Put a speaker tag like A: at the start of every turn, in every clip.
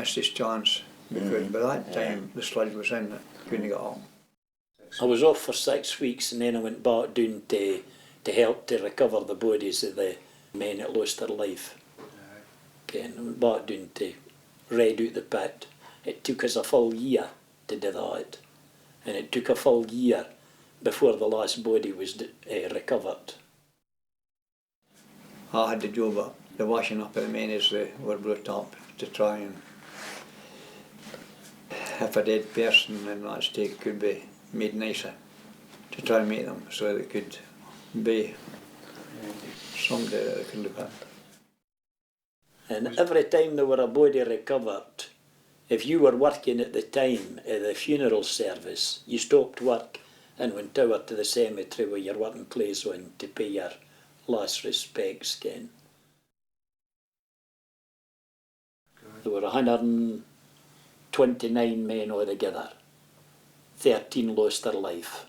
A: missed his chance because by that time the sludge was in, it couldn't get up.
B: I was off for 6 weeks and then I went back down to help to recover the bodies of the men that lost their life. Okay, and I went back down to raid out the pit. It took us a full year to do that, and it took a full year before the last body was recovered.
A: I had the job of the washing up of the men as they were brought up to try and, if a dead person in that state could be made nicer, to try and make them so they could be somebody that they could look at.
B: And every time there were a body recovered, if you were working at the time of the funeral service, you stopped work and went over to the cemetery with your working clothes on to pay your last respects again. There were 129 men altogether. 13 lost their life.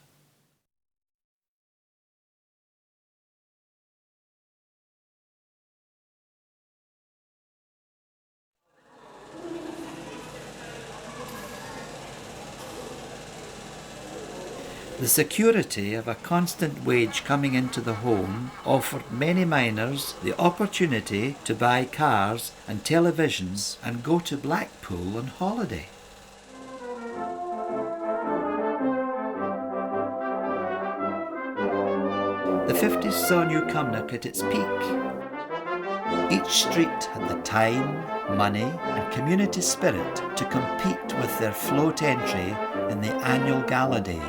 C: The security of a constant wage coming into the home offered many miners the opportunity to buy cars and televisions and go to Blackpool on holiday. The 50s saw New Cumnock at its peak. Each street had the time, money and community spirit to compete with their float entry in the annual gala day.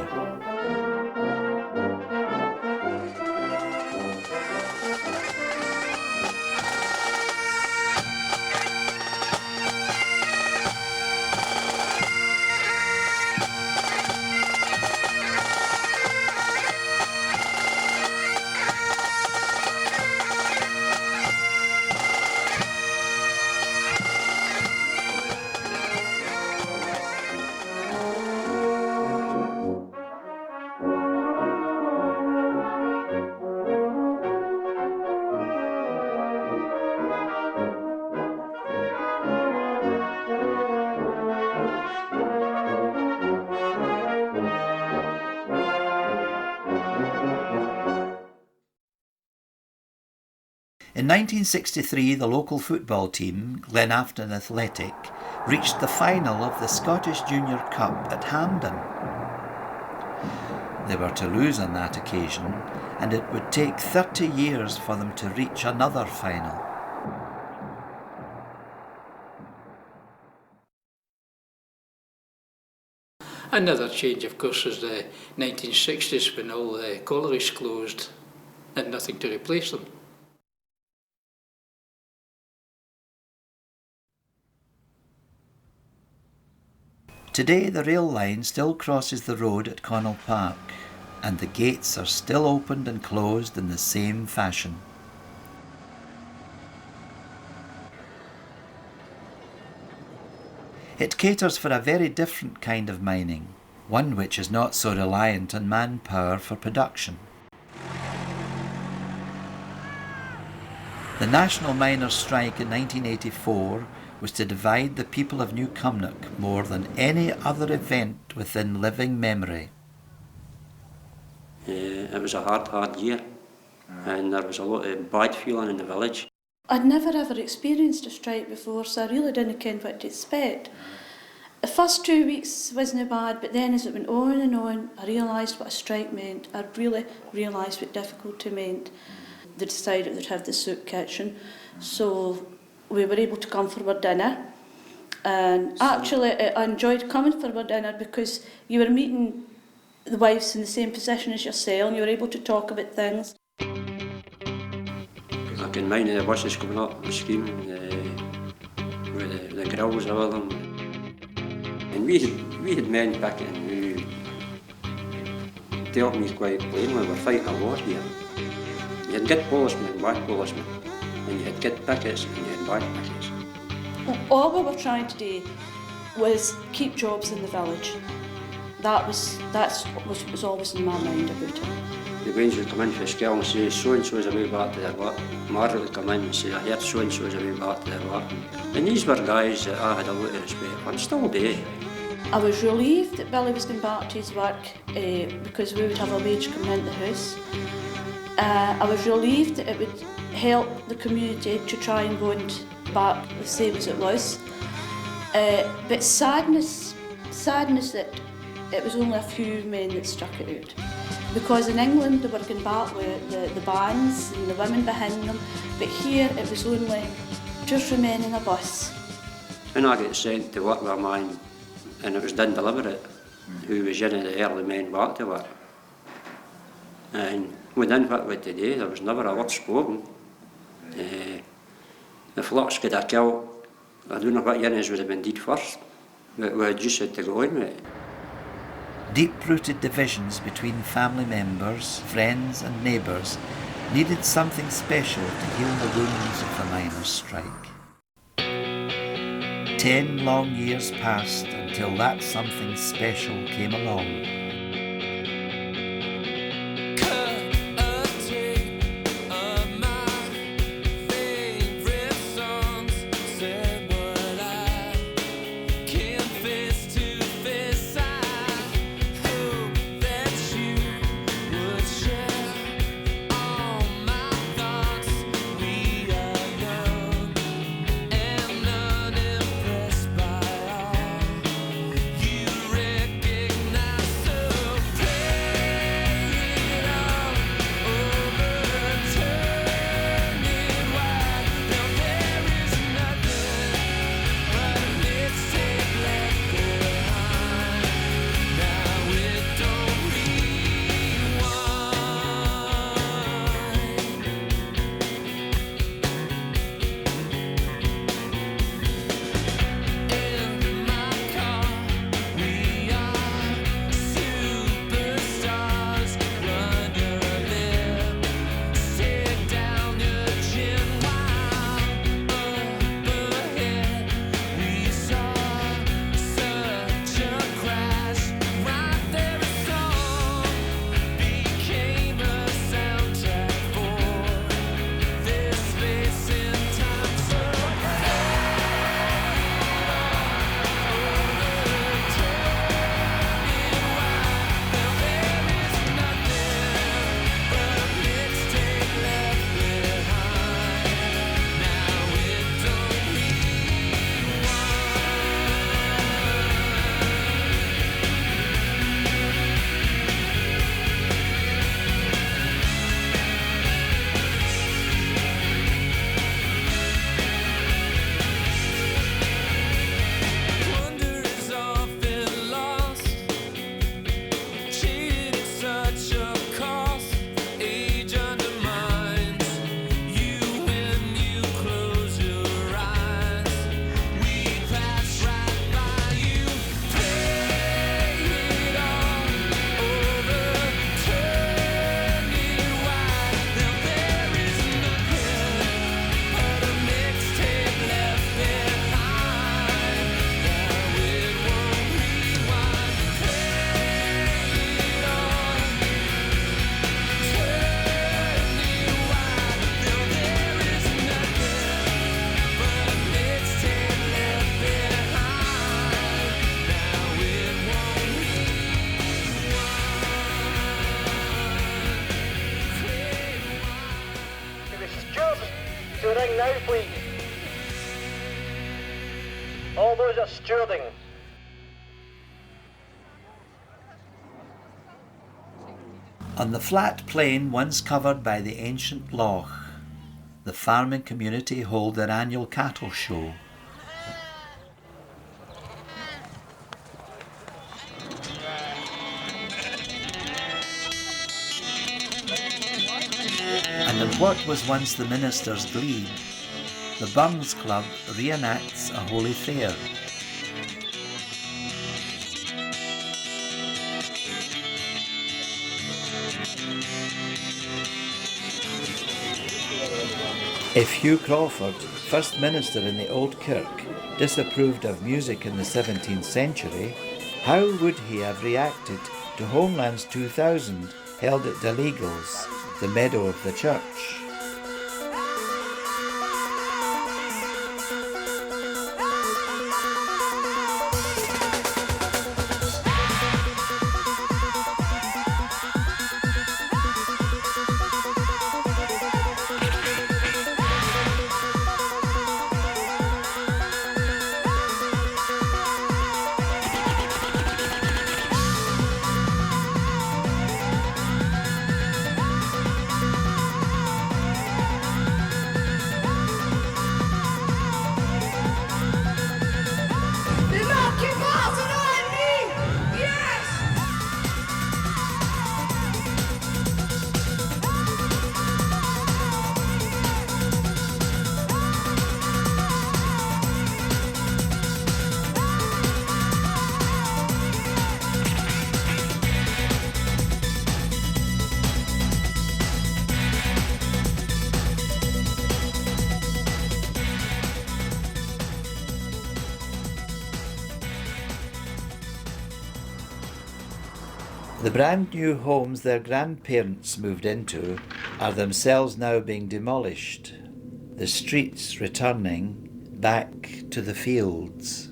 C: In 1963, the local football team, Glenafton Athletic, reached the final of the Scottish Junior Cup at Hampden. They were to lose on that occasion, and it would take 30 years for them to reach another final.
D: Another change, of course, was the 1960s when all the collieries closed and nothing to replace them.
C: Today the rail line still crosses the road at Connell Park, and the gates are still opened and closed in the same fashion. It caters for a very different kind of mining, one which is not so reliant on manpower for production. The National Miners' Strike in 1984 was to divide the people of New Cumnock more than any other event within living memory.
E: It was a hard year, and there was a lot of bad feeling in the village.
F: I'd never ever experienced a strike before, so I really didn't know what to expect. The first 2 weeks wasn't bad, but then as it went on and on, I realised what a strike meant. I really realised what difficulty meant. They decided they'd have the soup kitchen, so we were able to come for our dinner. And actually, I enjoyed coming for our dinner because you were meeting the wives in the same position as yourself, and you were able to talk about things.
E: I can mind the buses coming up and screaming with the grills over them. And we had men picking who dealt me quite plainly, we're fighting a war here. You had good policemen and bad policemen, and you had good pickets and you had bad pickets.
F: All we were trying to do was keep jobs in the village. That's what was always in my mind about it.
E: the Grange would come in for school and say, so-and-so's away back to their work. Margaret would come in and say, I heard so-and-so's away back to their work. And these were guys that I had a lot of respect for, and still do.
F: I was relieved that Billy was going back to his work because we would have a wage coming into the house. I was relieved that it would help the community to try and go back the same as it was. But sadness that it was only a few men that stuck it out. Because in England they were going back with the bands and the women behind them, but here it was only just remaining a bus.
E: When I got sent to work with a man, and it was done deliberate, who was one of the early men back to work. And within what we today, there was never a word spoken. The flux could have killed, I don't know what Yennis would have been did first, but we just had to go on with it.
C: Deep-rooted divisions between family members, friends and neighbours needed something special to heal the wounds of the miners' strike. 10 long years passed until that something special came along.
G: Stewarding now, please. All those are stewarding.
C: On the flat plain once covered by the ancient loch, the farming community hold their annual cattle show. And in what was once the minister's glebe, the Burns Club reenacts a holy fair. If Hugh Crawford, first minister in the Old Kirk, disapproved of music in the 17th century, how would he have reacted to Homeland's 2000 held at Delegals, the meadow of the church. The brand new homes their grandparents moved into are themselves now being demolished, the streets returning back to the fields.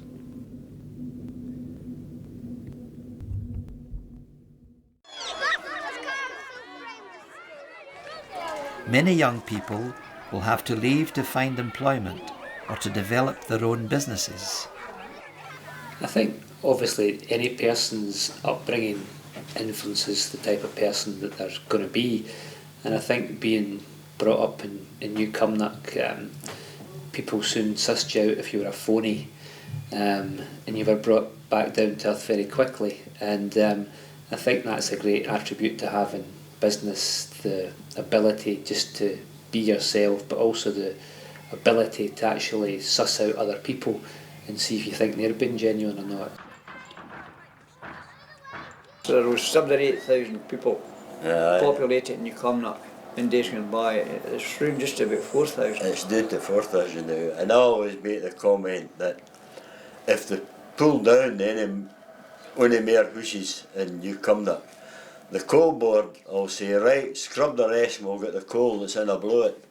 C: Many young people will have to leave to find employment or to develop their own businesses.
B: I think obviously any person's upbringing influences the type of person that they're going to be, and I think being brought up in New Cumnock, people soon sussed you out if you were a phony, and you were brought back down to earth very quickly, and I think that's a great attribute to have in business, the ability just to be yourself, but also the ability to actually suss out other people and see if you think they're being genuine or not.
A: So there was 7,000 or 8,000 people populated New Cumnock in days gone by. It's soon just about 4,000.
H: It's down to 4,000 now, and I always make the comment that if they pull down any more houses in New Cumnock, the coal board will say, right, scrub the rest and we'll get the coal that's in a blow it.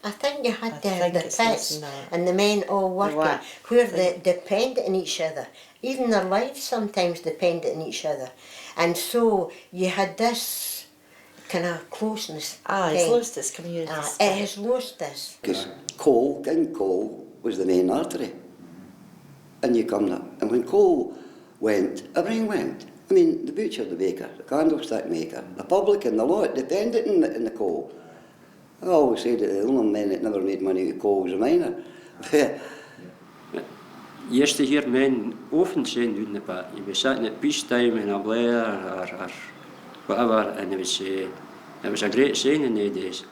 I: I think you had to have the pits and the men all working where they depended on each other. Even their lives sometimes depended on each other. And so you had this kind of closeness.
J: It's lost this community.
I: It has lost this.
K: Because King Coal was the main artery in New Cumnock. And when coal went, everything went. I mean, the butcher, the baker, the candlestick maker, the publican, the lot depended on the coal. I always said that the only man that never made money with coal was a miner.
E: You used to hear men often saying, wouldn't it, but you'd be sitting at peacetime in a Blair or whatever, and they would say, it was a great saying in the days.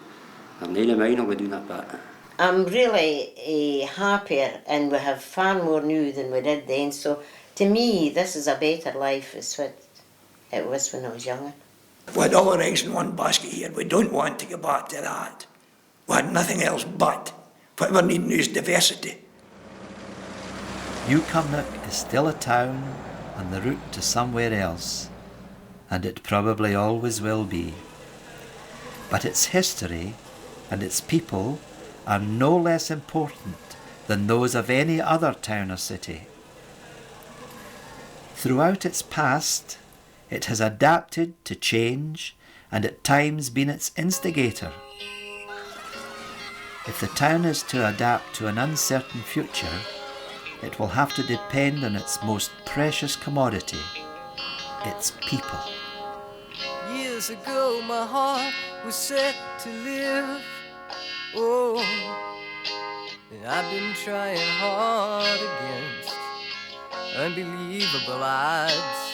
E: I'm not a miner, we're doing that bit.
I: I'm really happier, and we have far more now than we did then, so to me this is a better life. It's what it was when I was younger.
L: We had all our eggs in one basket here. We don't want to go back to that. We had nothing else but. What we're needing is diversity.
C: New Cumnock is still a town on the route to somewhere else, and it probably always will be. But its history and its people are no less important than those of any other town or city. Throughout its past, it has adapted to change and at times been its instigator. If the town is to adapt to an uncertain future, it will have to depend on its most precious commodity, its people.
M: Years ago my heart was set to live, oh, and I've been trying hard against unbelievable odds.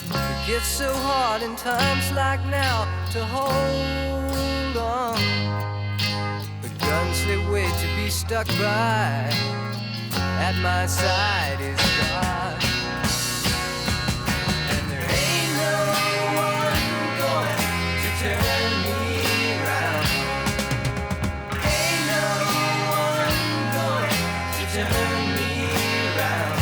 M: It gets so hard in times like now to hold on. The guns they wait to be stuck by, at my side is God. And there ain't no one going to turn me around. Ain't no one going to turn me around.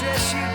M: dress you